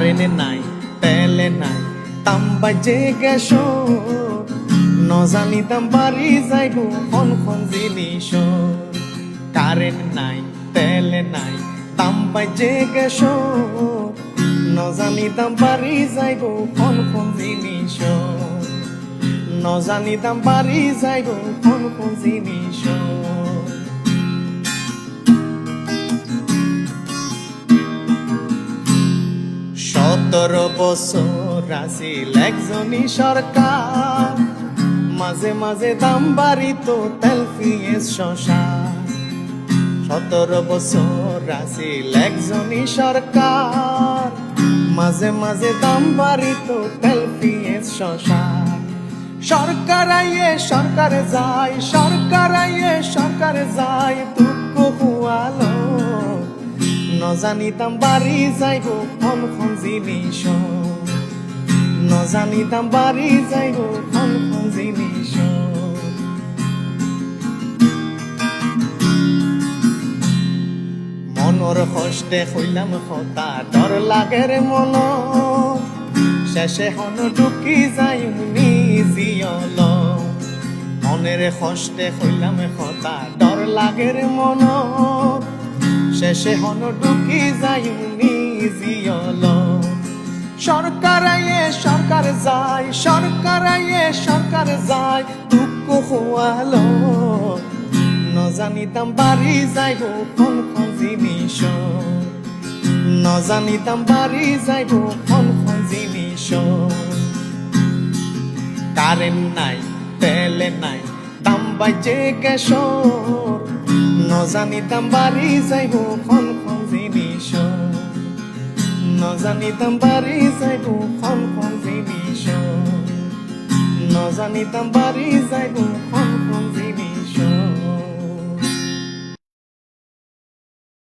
current নাই তেলে নাই দাম বাজে গ্যাস নজানিতাম বাড়ি যাইব খন জিনিস কারেন্ট নাই তেলে নাই দাম বাজে গ্যাস নজানিতাম বাড়ি যাইব খন জিনিস নজানিতাম বাড়ি যাইব খন জিনিস 17 বছর আছিল একজনই সরকার মাঝে মাঝে দাম বাড়িত তেল পিঁয়াজ শসা 17 বছর আছিল একজনই সরকার মাঝে মাঝে দাম বাড়িত তেল পিঁয়াজ শসা সরকার আইয়ে সরকারে যায় সরকার আইয়ে সরকারে যায় দুঃখ হুয়ালো নজানিতাম বাড়ি যাইব খন জিনিস নজানিতাম বাড়ি যাইব খন জিনিস মনর কষ্টে হইলাম হতা ডর লাগে রে মন শেষে হন ঢুকি যাই জিয়ল মনের কষ্টে হইলাম হতা ডর লাগে রে মন শেষে হন ঢুকি যাই জিয়ল সরকার আইয়ে সরকার যায় সরকার আইয়ে সরকার যায় দুঃখ হওয়ালো নজানিতাম বাড়ি যাইব খন জিনিস নজানিতাম বাড়ি যাইব খন জিনিস কারেন্ট নাই তেলে নাই দাম বাজে গ্যাস নজানিতাম বাড়ি যাইব খন জিনিস নজানিতাম বাড়ি যাইব খন জিনিস নজানিতাম বাড়ি যাইব খন জিনিস